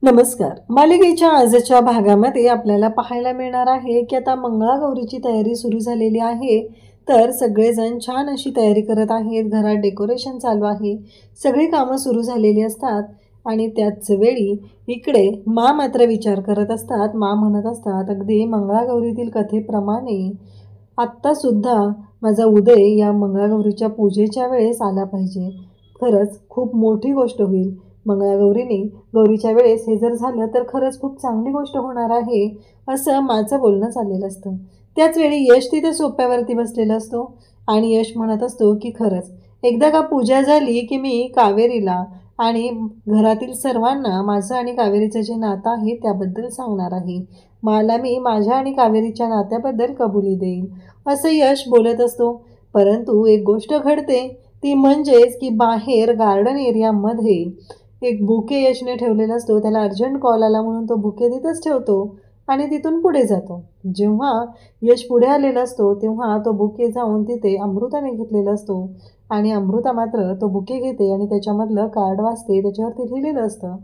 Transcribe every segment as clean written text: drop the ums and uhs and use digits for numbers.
नमस्कार. मालिकेच्या आजच्या भागामध्ये आपल्याला पाहायला मिळणार आहे की आता मंगळागौरीची तयारी सुरू झालेली आहे. तर सगळेजण छान अशी तयारी करत आहेत. घरात डेकोरेशन चालू आहे. सगळी कामं सुरू झालेली असतात आणि त्याच वेळी इकडे मात्र विचार करत असतात. म्हणत असतात, अगदी मंगळागौरीतील कथेप्रमाणे आत्तासुद्धा माझा उदय या मंगळागौरीच्या पूजेच्या वेळेस आला पाहिजे. खरंच खूप मोठी गोष्ट होईल. मंगळागौरीने गौरीच्या वेळेस हे जर झालं तर खरंच खूप चांगली गोष्ट होणार आहे, असं माझं बोलणं चाललेलं असतं. त्याच वेळी यश तिथे सोप्यावरती बसलेला असतो आणि यश म्हणत असतो की खरंच एकदा का पूजा झाली की मी कावेरीला आणि घरातील सर्वांना माझं आणि कावेरीचं जे नातं आहे त्याबद्दल सांगणार आहे. मला मी माझ्या आणि कावेरीच्या नात्याबद्दल कबुली देईन, असं यश बोलत असतो. परंतु एक गोष्ट घडते, ती म्हणजेच की बाहेर गार्डन एरियामध्ये एक बुके यशने ठेवलेला असतो. त्याला अर्जंट कॉल आला म्हणून तो बुके तिथंच ठेवतो आणि तिथून पुढे जातो. जेव्हा यश पुढे आलेला असतो तेव्हा तो बुके जाऊन तिथे अमृताने घेतलेला असतो आणि अमृता मात्र तो बुके घेते आणि त्याच्यामधलं कार्ड वाचते. त्याच्यावरती लिहिलेलं असतं,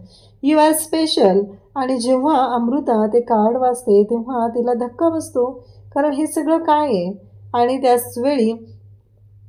यू आर स्पेशल. आणि जेव्हा अमृता ते कार्ड वाचते तेव्हा तिला धक्का बसतो, कारण हे सगळं काय आहे. आणि त्याच वेळी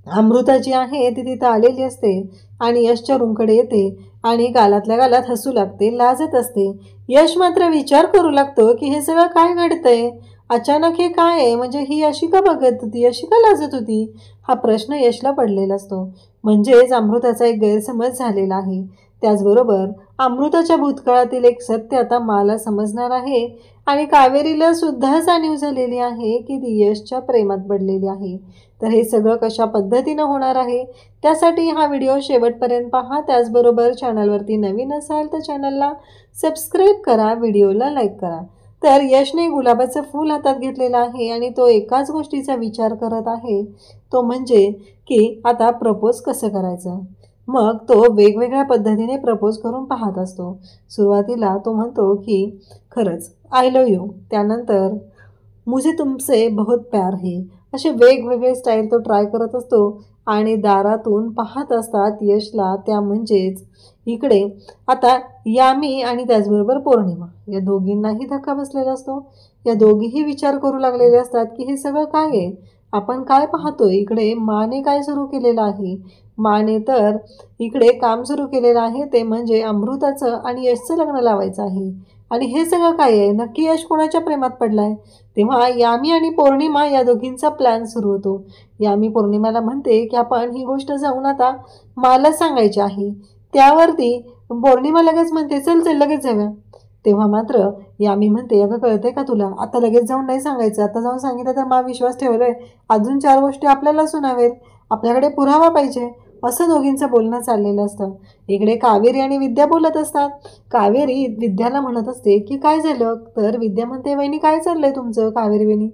अमृता जी आहे ती तिथं आलेली असते आणि यशच्या रूमकडे येते आणि गालातल्या गालात हसू लागते, लाजत असते. यश मात्र विचार करू लागतो की हे सगळं काय घडतंय, अचानक हे काय आहे, म्हणजे ही अशी का बघत होती, अशी का लाजत होती, हा प्रश्न यशला पडलेला असतो. म्हणजेच अमृताचा एक गैरसमज झालेला आहे. त्याचबरोबर अमृताच्या भूतकाळातील एक सत्य आता मला समजणार आहे आणि कावेरीला सुद्धा जाणीव झालेली आहे की ती यशच्या प्रेमात पडलेली आहे. तर हे सगळं कशा पद्धतीनं होणार आहे, त्यासाठी हा व्हिडिओ शेवटपर्यंत पहा. त्याचबरोबर चॅनलवरती नवीन असाल तर चॅनलला सबस्क्राईब करा, व्हिडिओला लाईक करा. तर यशने गुलाबाचं फूल हातात घेतलेलं आहे आणि तो एकाच गोष्टीचा विचार करत आहे, तो म्हणजे की आता प्रपोज कसं करायचं. मग तो वेगवेगळ्या पद्धतीने प्रपोज करून पाहत असतो. सुरुवातीला तो म्हणतो की खरंच आय लव्ह यू, त्यानंतर मुझे तुमसे बहुत प्यार है, असे वेगवेगळे स्टाईल तो ट्राय करत असतो. आणि दारातून पाहत असतात यशला, त्या म्हणजेच इकडे आता यामी आणि त्याचबरोबर पौर्णिमा या दोघींनाही धक्का बसलेला असतो. या दोघीही विचार करू लागलेले असतात की हे सगळं काय आहे, आपण काय पाहतोय. इकडे माने काय सुरू केलेलं आहे, माने तर इकडे काम सुरू केलेलं आहे, ते म्हणजे अमृताचं आणि यशचं लग्न लावायचं आहे. आणि हे सगळं काय आहे, नक्की यश कोणाच्या प्रेमात पडलाय. तेव्हा यामी आणि पौर्णिमा या दोघींचा प्लॅन सुरू होतो. यामी पौर्णिमाला म्हणते की आपण ही गोष्ट जाऊन आता मला सांगायची आहे. त्यावरती पौर्णिमा लगेच म्हणते चल चल लगेच जाऊया. तेव्हा मात्र यामी म्हणते, अगं कळतंय का तुला, आता लगेच जाऊन नाही सांगायचं, आता जाऊन सांगितलं तर मा विश्वास ठेवलाय, अजून 4 गोष्टी आपल्याला सुनावेल, आपल्याकडे पुरावा पाहिजे, असं दोघींचं बोलणं चाललेलं असतं. इकडे कावेरी आणि विद्या बोलत असतात. कावेरी विद्याला म्हणत असते की काय झालं. तर विद्या म्हणते, वहिनी काय चाललंय तुमचं, कावेरी वहिनी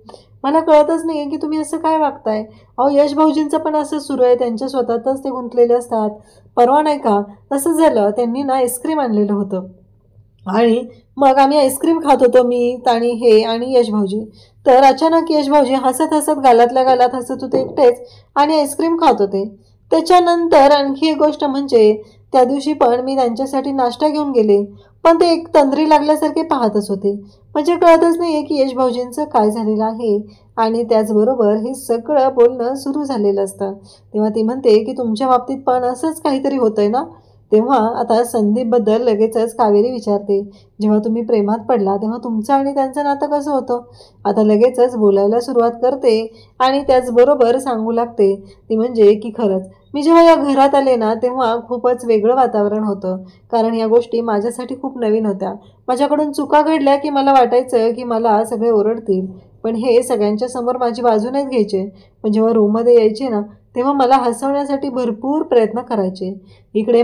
मला कळतच नाही आहे की तुम्ही असं काय वागताय. अहो यश भाऊजींचं पण असं सुरू आहे, त्यांच्या स्वतःतच ते गुंतलेले असतात. परवा नाही का तसं झालं, त्यांनी ना आईस्क्रीम आणलेलं होतं आणि मग आम्ही आईस्क्रीम खात होतो, मी आणि हे आणि यश भाऊजी. तर अचानक यश भाऊजी हसत हसत गालातल्या गालात हसत होते एकटेच आणि आईस्क्रीम खात होते. त्याच्यानंतर आणखी एक गोष्ट म्हणजे त्या दिवशी पण मी त्यांच्यासाठी नाश्ता घेऊन गेले, पण ते एक तंद्री लागल्यासारखे पाहतच होते. म्हणजे कळतच नाही आहे की यश भाऊजींचं काय झालेलं आहे. आणि त्याचबरोबर हे सगळं बोलणं सुरू झालेलं असतं. तेव्हा ती म्हणते की तुमच्या बाबतीत पण असंच काहीतरी होतंय ना. तेव्हा आता संदीपबद्दल लगेचच कावेरी विचारते, जेव्हा तुम्ही प्रेमात पडला तेव्हा तुमचं आणि त्यांचं नातं कसं होतं. आता लगेचच बोलायला सुरुवात करते आणि त्याचबरोबर सांगू लागते ती म्हणजे की खरंच मी जेव्हा या घरात आले ना तेव्हा खूपच वेगळं वातावरण होतं, कारण या गोष्टी माझ्यासाठी खूप नवीन होत्या. माझ्याकडून चुका घडल्या की मला वाटायचं की मला सगळे ओरडतील, पण हे सगळ्यांच्या समोर माझी बाजू नाहीत घ्यायचे. पण जेव्हा रूममध्ये यायचे ना तेव्हा मला हसवण्यासाठी भरपूर प्रयत्न करायचे. इकडे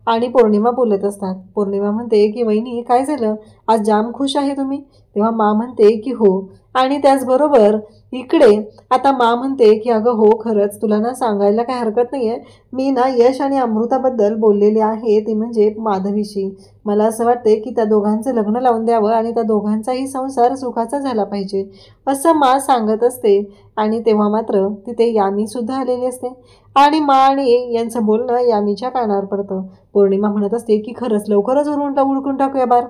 आणि पौर्णिमा बोलत असतात. पौर्णिमा म्हणते की वहिनी काय झालं, आज जाम खुश आहे तुम्ही. तेव्हा म्हणते की हो. आणि त्याचबरोबर इकडे आता म्हणते की अगं हो खरंच तुला ना सांगायला काही हरकत नाही आहे, मी ना यश आणि अमृताबद्दल बोललेले आहे, ती म्हणजे माधवीशी. मला असं वाटते की त्या दोघांचं लग्न लावून द्यावं आणि त्या दोघांचाही संसार सुखाचा झाला पाहिजे, असं सांगत असते. आणि तेव्हा मात्र मात्र तिथे यामी सुद्धा आलेली असते आणि मा आणि यांचं बोलणं यामीच्या कानावर पडतं. पौर्णिमा म्हणत असते की खरंच लवकरच उडकून टाकूया बार.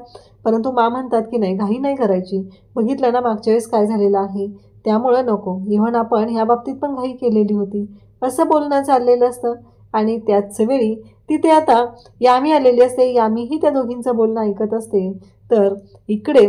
परंतु मा म्हणतात की नाही, घाई नाही करायची. बघितलं ना मागच्या वेळेस काय झालेलं आहे, त्यामुळं नको. इव्हन आपण ह्या बाबतीत पण घाई केलेली होती, असं बोलणं चाललेलं असतं. आणि त्याच वेळी तिथे आता यामी आलेली असते. यामीही त्या दोघींचं बोलणं ऐकत असते. तर इकडे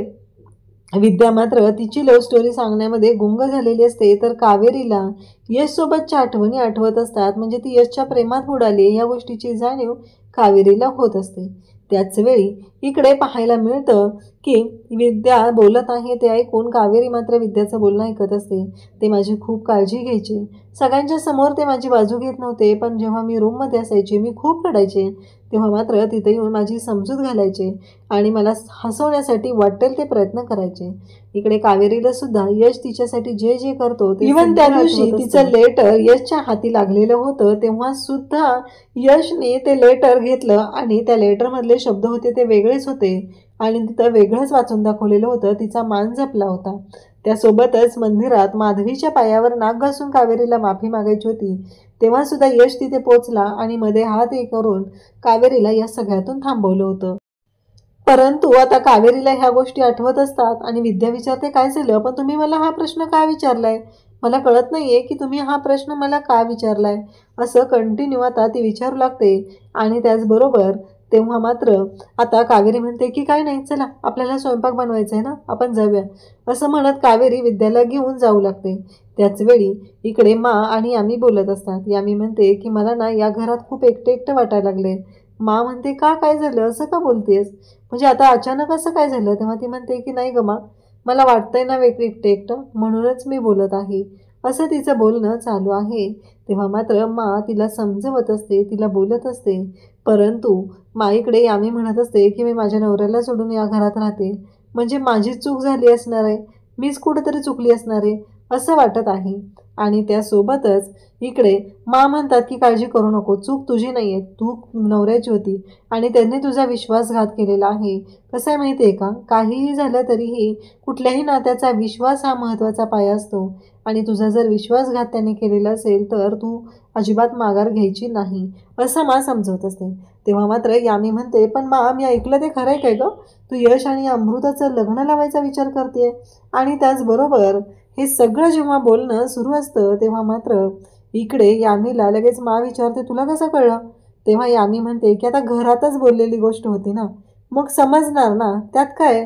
विद्या मात्र तिची लव्ह स्टोरी सांगण्यामध्ये गुंग झालेली असते. तर कावेरीला यशसोबतच्या आठवणी आठवत असतात. म्हणजे ती यशच्या प्रेमात बुडाली या गोष्टीची जाणीव कावेरीला होत असते. त्याच वेळी इकडे पाहायला मिळतं की विद्या बोलत आहे ते ऐकून कावेरी मात्र विद्याचं बोलणं ऐकत असते. ते माझी खूप काळजी घ्यायचे, सगळ्यांच्या समोर ते माझी बाजू घेत नव्हते, पण जेव्हा मी रूममध्ये असायचे मी खूप रडायचे तेव्हा मात्र तिथे येऊन माझी समजूत घालायचे आणि मला हसवण्यासाठी वाटेल ते प्रयत्न करायचे. इकडे कावेरीला सुद्धा यश तिच्यासाठी जे जे करतो ते इव्हन त्या दिवशी तिचं लेटर यशच्या हाती लागलेलं होतं तेव्हा सुद्धा यशने ते लेटर घेतलं आणि त्या लेटरमधले शब्द होते ते वेगळेच होते आणि तिथं वेगळंच वाचून दाखवलेलं होतं. तिचा मान जपला होता. त्यासोबतच मंदिरात माधवीच्या पायावर नाक घासून कावेरीला माफी मागायची होती तेव्हा सुद्धा यश तिथे पोचला आणि मध्ये हात हे करून कावेरीला या सगळ्यातून थांबवलं होतं. परंतु आता कावेरीला ह्या गोष्टी आठवत असतात आणि विद्या विचारते काय झालं, पण तुम्ही मला हा प्रश्न का विचारलाय, मला कळत नाहीये की तुम्ही हा प्रश्न मला का विचारलाय, असं कंटिन्यू आता ती विचारू लागते. आणि त्याचबरोबर तेव्हा मात्र आता कावेरी म्हणते की काय नाही, चला आपल्याला स्वयंपाक बनवायचा आहे ना, आपण जाऊया, असं म्हणत कावेरी विद्याला घेऊन जाऊ लागते. त्याच वेळी इकडे मा आणि यामी बोलत असतात. यामी म्हणते की मला ना या घरात खूप एकटं एकटं वाटायला लागले. मा म्हणते का, काय झालं, असं का बोलतेस, म्हणजे आता अचानक असं काय झालं. तेव्हा ती म्हणते की नाही ग मा, मला वाटतंय ना एकटं एकटं, म्हणूनच मी बोलत आहे, असं तिचं बोलणं चालू आहे. तेव्हा मात्र मा तिला समजवत असते, तिला बोलत असते. परंतु माईकडे यामी म्हणत असते की मी माझ्या नवऱ्याला सोडून या घरात राहते, म्हणजे माझी चूक झाली असणार आहे, मीच कुठेतरी चुकली असणार आहे असं वाटत आहे. आणि त्यासोबतच इकडे मा म्हणतात की काळजी करू नको, चूक तुझी नाही आहे, तू नवऱ्याची होती आणि त्यांनी तुझा विश्वासघात केलेला आहे. कसं आहे माहिती आहे का, काहीही झालं तरीही कुठल्याही नात्याचा विश्वास हा महत्त्वाचा पाया असतो आणि तुझा जर विश्वासघात त्याने केलेला असेल तर तू अजिबात माघार घ्यायची नाही, असं मा समजवत असते. तेव्हा मात्र यामी म्हणते पण मा, मी ऐकलं ते खरं आहे काय गं, तू यश आणि अमृताचं लग्न लावायचा विचार करते. आणि त्याचबरोबर हे सगळं जेव्हा बोलणं सुरू असतं तेव्हा मात्र इकडे यामीला लगेच मा विचारते तुला कसं कळलं. तेव्हा यामी म्हणते की आता घरातच बोललेली गोष्ट होती ना, मग समजणार ना, त्यात काय,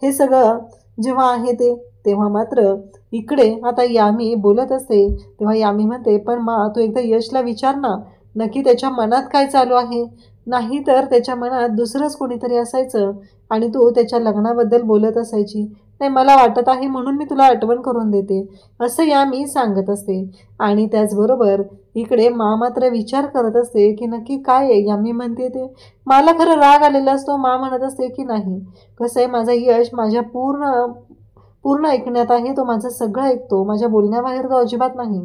हे सगळं जेव्हा आहे ते. तेव्हा मात्र इकडे आता यामी बोलत असते. तेव्हा यामी म्हणते पण मा, तू एकदा यशला विचार ना, नक्की त्याच्या मनात काय चालू आहे, नाही तर त्याच्या मनात दुसरंच कोणीतरी असायचं आणि तू त्याच्या लग्नाबद्दल बोलत असायची. नाही, मला वाटत आहे म्हणून मी तुला आठवण करून देते, असं यामी सांगत असते. आणि त्याचबरोबर इकडे मा मात्र विचार करत असते की नक्की काय आहे यामी म्हणते ते. मला खरं राग आलेला असतो. मा म्हणत असते की नाही, कसं आहे, माझा यश माझ्या पूर्ण ऐकण्यात आहे, तो माझं सगळं ऐकतो, माझ्या बोलण्याबाहेर तो अजिबात नाही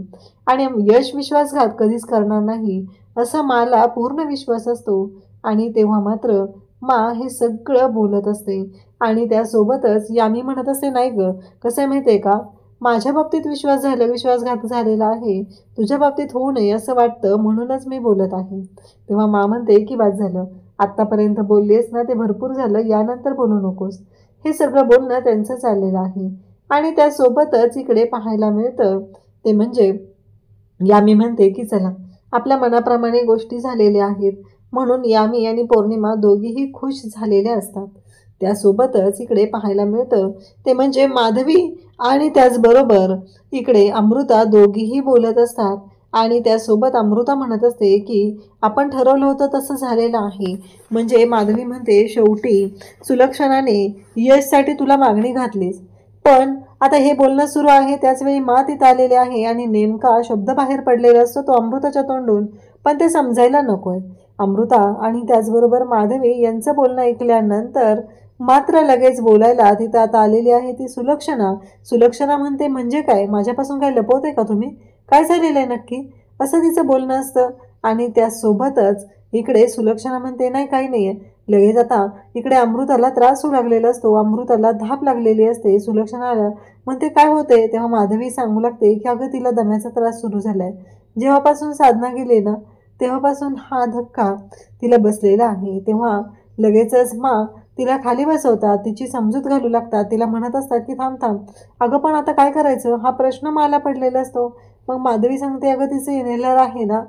आणि यश विश्वासघात कधीच करणार नाही असा मला पूर्ण विश्वास असतो. आणि तेव्हा मात्र मा हे सगळं बोलत असते. आणि त्यासोबतच यामी म्हणत असते नाही ग, कसं आहे माहिती आहे का, माझ्या बाबतीत विश्वासघात झालेला आहे, तुझ्या बाबतीत होऊ नये असं वाटतं, म्हणूनच मी बोलत आहे. तेव्हा मा म्हणते की बाद झालं, आत्तापर्यंत बोललीस ना ते भरपूर झालं, यानंतर बोलू नकोस. हे सगळं बोलणं त्यांचं चाललेलं आहे. आणि त्यासोबतच इकडे पाहायला मिळतं ते म्हणजे यामी म्हणते की चला, आपल्या मनाप्रमाणे गोष्टी झालेल्या आहेत, म्हणून यामी आणि पौर्णिमा दोघीही खुश झालेल्या असतात. त्यासोबतच इकडे पाहायला मिळतं ते म्हणजे माधवी आणि त्याचबरोबर इकडे अमृता दोघीही बोलत असतात. आणि त्यासोबत अमृता म्हणत असते की आपण ठरवलं होतं तसं झालेलं आहे. म्हणजे माधवी म्हणते शेवटी सुलक्षणाने यशसाठी तुला मागणी घातलीस, पण आता हे बोलणं सुरू आहे त्याचवेळी मा तिथं आलेले आहे आणि नेमका शब्द बाहेर पडलेला असतो तो अमृताच्या तोंडून, पण ते समजायला नकोय. अमृता आणि त्याचबरोबर माधवी यांचं बोलणं ऐकल्यानंतर मात्र लगेच बोलायला तिथं आता आलेली आहे ती सुलक्षणा म्हणते म्हणजे काय, माझ्यापासून काय लपवते का तुम्ही, काय झालेलं आहे नक्की, असं तिचं बोलणं असतं. आणि त्यासोबतच इकडे सुलक्षणा म्हणते नाही, काही नाही आहे, लगेच आता इकडे अमृताला त्रास होऊ लागलेला असतो, अमृताला धाप लागलेली असते. सुलक्षणाला म्हणते काय होते, तेव्हा माधवी सांगू लागते की अगं तिला दम्याचा त्रास सुरू झालाय. जेव्हापासून साधना गेली ना तेव्हापासून हा धक्का तिला बसलेला आहे. तेव्हा लगेचच तिला खाली बसवतात, तिची समजूत घालू लागतात, तिला म्हणत असतात की थांब थांब, अगं पण आता काय करायचं हा प्रश्न मला पडलेला असतो. मग माधवी सांगते अगं तिचं इन्हेलर आहे ना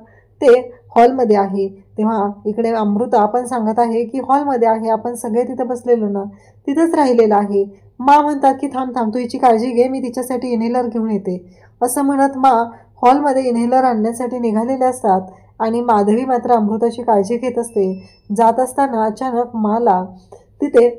ते हॉलमध्ये आहे. तेव्हा इकडे अमृता आपण सांगत आहे की हॉलमध्ये आहे, आपण सगळे तिथे बसलेलो ना तिथंच राहिलेलं आहे. म्हणतात की थांब थांब तू हिची काळजी घे, मी तिच्यासाठी इन्हेलर घेऊन येते. असं म्हणत हॉलमध्ये इन्हेलर आणण्यासाठी निघालेले असतात आणि माधवी मात्र अमृताची काळजी घेत असते. जात असताना अचानक तिथे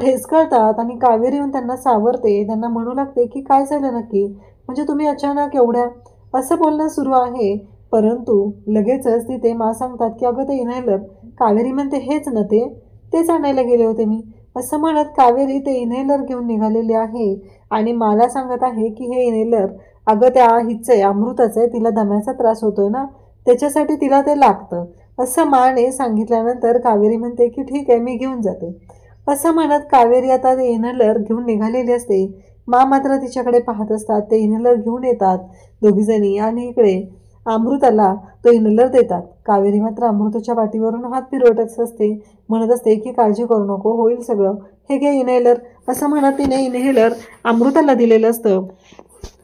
ठेचकळतात आणि कावेरी येऊन त्यांना सावरते. त्यांना म्हणू लागते की काय झालं नक्की, म्हणजे तुम्ही अचानक एवढ्या, असं बोलणं सुरू आहे. परंतु लगेचच तिथे सांगतात की अगं ते इन्हेलर, कावेरी म्हणते हेच ना तेच आणायला गेले होते मी. असं म्हणत कावेरी ते इन्हेलर घेऊन निघालेले आहे आणि मला सांगत आहे की हे इन्हेलर अगं त्या हिचं अमृताचं आहे, तिला दम्याचा त्रास होतोय ना त्याच्यासाठी तिला ते लागतं. असं माने सांगितल्यानंतर कावेरी म्हणते की ठीक आहे मी घेऊन जाते. असं म्हणत कावेरी आता ते इन्हेलर घेऊन निघालेली असते. मात्र तिच्याकडे पाहत असतात. ते इन्हेलर घेऊन येतात दोघीजणी आणि इकडे अमृताला तो इन्हेलर देतात. कावेरी मात्र अमृताच्या पाठीवरून हात फिरवत असते, म्हणत असते की काळजी करू नको, होईल सगळं, हे घे इन्हेलर. असं म्हणत तिने इन्हेलर अमृताला दिलेलं असतं.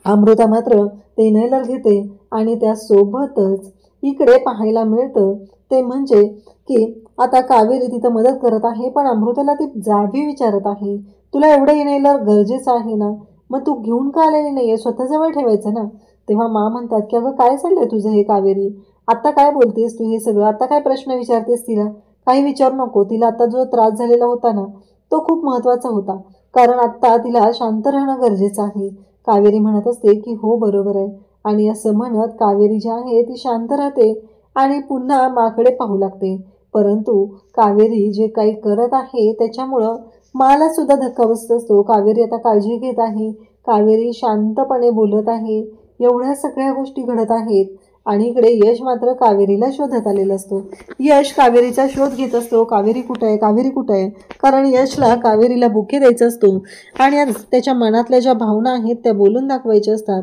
अमृता मात्र ते इन्हेलर घेते आणि त्यासोबतच इकडे पाहायला मिळतं ते म्हणजे की आता कावेरी तिथं मदत करत आहे, पण अमृताला ती जाबी विचारत आहे, तुला एवढं इन्हेलर गरजेचं आहे ना, मग तू घेऊन का आलेली नाहीये, स्वतःजवळ ठेवायचं ना. तेव्हा म्हणतात की अगं काय चाललंय तुझं हे कावेरी, आता काय बोलतेस तू हे सगळं, आता काय प्रश्न विचारतेस तिला, काही विचारू नको. तिला आता जो त्रास झालेला होता ना तो खूप महत्त्वाचा होता, कारण आत्ता तिला शांत राहणं गरजेचं आहे. कावेरी म्हणत असते की हो बरोबर आहे. आणि असं म्हणत कावेरी जी आहे ती शांत राहते आणि पुन्हा माकडे पाहू लागते. परंतु कावेरी जे काही करत आहे त्याच्यामुळं मला सुद्धा धक्का बसत असतो. कावेरी आता काळजी घेत आहे, कावेरी शांतपणे बोलत आहे, एवढ्या सगळ्या गोष्टी घडत आहेत. आणि इकडे यश मात्र कावेरीला शोधत आलेला असतो. यश कावेरीचा शोध घेत असतो, कावेरी कुठं आहे, कावेरी कुठं आहे, कारण यशला कावेरीला बुके द्यायचा असतो आणि त्याच्या मनातल्या ज्या भावना आहेत त्या बोलून दाखवायच्या असतात,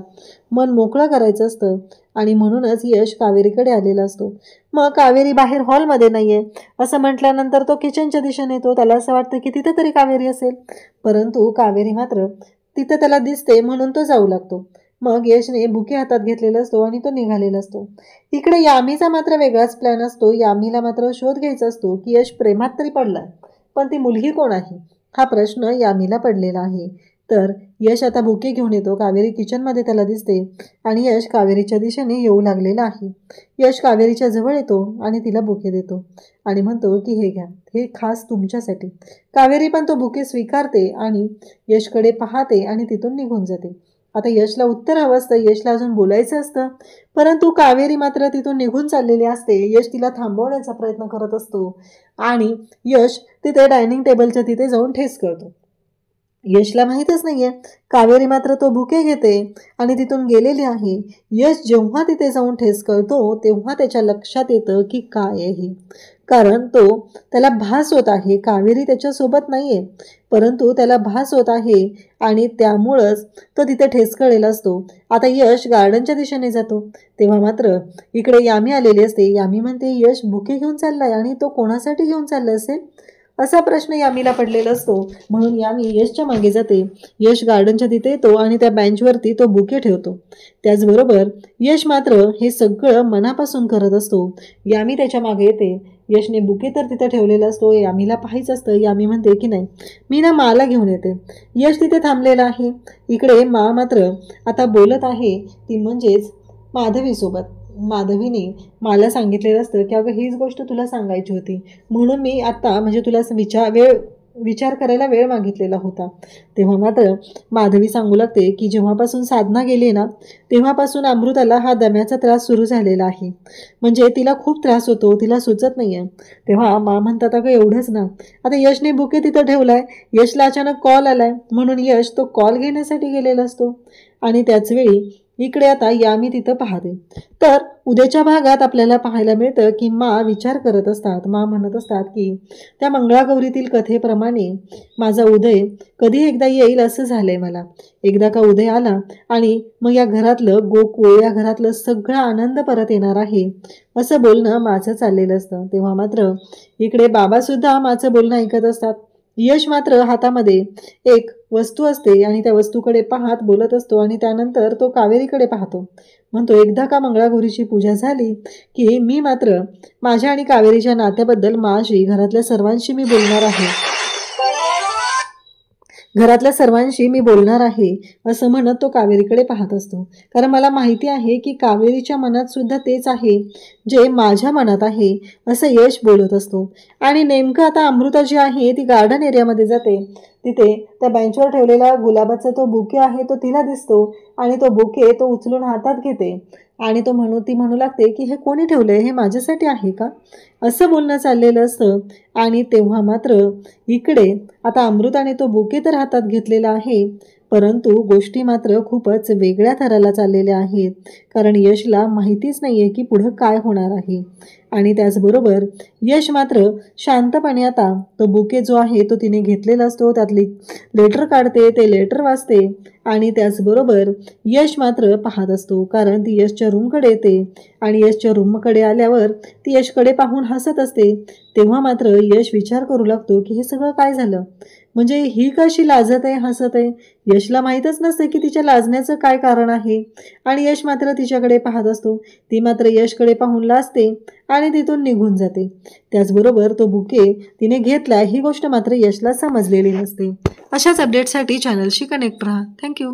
मन मोकळं करायचं असतं आणि म्हणूनच यश कावेरीकडे आलेला असतो. मग कावेरी बाहेर हॉलमध्ये नाहीये असं म्हटल्यानंतर तो किचनच्या दिशेने येतो. त्याला असं वाटतं की तिथे तरी कावेरी असेल, परंतु कावेरी मात्र तिथे त्याला दिसते म्हणून तो जाऊ लागतो. मग यशने बुके हातात घेतलेला असतो आणि तो निघालेला असतो. इकडे यामीचा मात्र वेगळाच प्लॅन असतो. यामीला मात्र शोध घ्यायचा असतो की यश प्रेमात तरी पडलाय, पण ती मुलगी कोण आहे हा प्रश्न यामीला पडलेला आहे. तर यश आता बुके घेऊन येतो. कावेरी किचनमध्ये त्याला दिसते आणि यश कावेरीच्या दिशेने येऊ लागलेला आहे. यश कावेरीच्या जवळ येतो आणि तिला बुके देतो आणि म्हणतो की हे घ्या, हे खास तुमच्यासाठी. कावेरी पण तो बुके स्वीकारते आणि यशकडे पाहते आणि तिथून निघून जाते. आता यशला उत्तर हवं असतं, यशला अजून बोलायचं असतं, परंतु कावेरी मात्र तिथून निघून चाललेली असते. यश तिला थांबवण्याचा प्रयत्न करत असतो आणि यश तिथे डायनिंग टेबलच्या तिथे जाऊन ठेस करतो. यशला माहीतच नाहीये, कावेरी मात्र तो बुके घेते आणि तिथून गेलेली आहे. यश जेव्हा तिथे जाऊन ठेस करतो तेव्हा त्याच्या लक्षात येतं की काय आहे, कारण त्याला भास होत आहे कावेरी त्याच्यासोबत नाहीये, परंतु त्याला भास होत आहे आणि त्यामुळंच तो तिथे ठेचकळलेला असतो. आता यश गार्डनच्या दिशेने जातो तेव्हा मात्र इकडे यामी आलेली असते. यामी म्हणते यश बुके घेऊन चाललाय आणि तो कोणासाठी घेऊन चालला असेल असा प्रश्न यामीला पडलेला असतो. म्हणून यामी यशच्या मागे जाते. यश गार्डनच्या तिथे येतो आणि त्या बेंचवरती तो बुके ठेवतो. त्याचबरोबर यश मात्र हे सगळं मनापासून करत असतो. यामी त्याच्या मागे येते. यशने बुके तर तिथे ठेवलेला असतो. यामीला पाहायचं असतं. यामी म्हणते की नाही, मी ना माला घेऊन येते. यश तिथे थांबलेला आहे. इकडे मात्र आता बोलत आहे, ती म्हणजेच माधवीसोबत. माधवीने मला सांगितलेलं असतं की अगं हीच गोष्ट तुला सांगायची होती, म्हणून मी आता म्हणजे तुला विचार करायला वेळ मागितलेला होता. तेव्हा मात्र माधवी सांगू लागते की जेव्हापासून साधना गेली ना तेव्हापासून अमृताला हा दम्याचा त्रास सुरू झालेला आहे, म्हणजे तिला खूप त्रास होतो, तिला सुचत नाहीये. तेव्हा म्हणतात अगं एवढंच ना, आता यशने बुके तिथं ठेवलाय, यशला अचानक कॉल आलाय, म्हणून यश तो कॉल घेण्यासाठी गेलेला असतो आणि त्याचवेळी इकडे आता यामी तिथं पाहते. तर उद्याच्या भागात आपल्याला पाहायला मिळतं की मा विचार करत असतात. मा म्हणत असतात की त्या मंगळागौरीतील कथेप्रमाणे माझा उदय कधी एकदा येईल असं झालंय मला. एकदा का उदय आला आणि मग या घरातलं गोकुळ, या घरातलं सगळा आनंद परत येणार आहे असं बोलणं माझं चाललेलं असतं. तेव्हा मात्र इकडे बाबा सुद्धा माझं बोलणं ऐकत असतात. यश मात्र हातामध्ये एक वस्तू असते आणि त्या वस्तूकडे पाहत बोलत असतो आणि त्यानंतर तो कावेरीकडे पाहतो. म्हणतो एकदा का मंगळागौरीची पूजा झाली की मी मात्र माझ्या आणि कावेरीच्या नात्याबद्दल माझी घरातल्या सर्वांशी मी बोलणार आहे. घरातल्या सर्वांशी मी बोलणार आहे असं म्हणत तो कावेरीकडे पाहत असतो. कारण मला माहिती आहे की कावेरीच्या मनात सुद्धा तेच आहे जे माझ्या मनात आहे असं यश बोलत असतो. आणि नेमकं आता अमृता जी आहे ती गार्डन एरियामध्ये जाते. तिथे त्या बेंचवर ठेवलेला गुलाबाचा तो बुके आहे तो तिला दिसतो आणि तो बुके तो उचलून हातात घेते आणि ती म्हणू लागते की हे कोणी ठेवलंय, हे माझ्यासाठी आहे का, असं बोलणं चाललेलं असतं. आणि तेव्हा मात्र इकडे आता अमृताने तो बुके तर हातात घेतलेला आहे, परंतु गोष्टी मात्र खूपच वेगळ्या थराला चाललेल्या आहेत. कारण यशला माहितीच नाहीये की पुढं काय होणार आहे. आणि त्याचबरोबर यश मात्र शांतपणे आता तो बुके जो आहे तो तिने घेतलेला असतो, त्यातली लेटर काढते, ते लेटर वाचते आणि त्याचबरोबर यश मात्र पाहत असतो. कारण ती यशच्या रूमकडे येते आणि यशच्या रूमकडे आल्यावर ती यशकडे पाहून हसत असते. तेव्हा मात्र यश विचार करू लागतो की हे सगळं काय झालं, म्हणजे ही कशी लाजत आहे, हसत आहे. यशला माहीतच नसते की तिच्या लाजण्याचं काय कारण आहे. आणि यश मात्र तिच्याकडे पाहत असतो. ती मात्र यशकडे पाहून लाजते आणि तिथून निघून जाते. त्याचबरोबर तो बुके तिने घेतला ही गोष्ट मात्र यशला समजलेली नसते. अशाच अपडेटसाठी चॅनलशी कनेक्ट राहा. थँक्यू.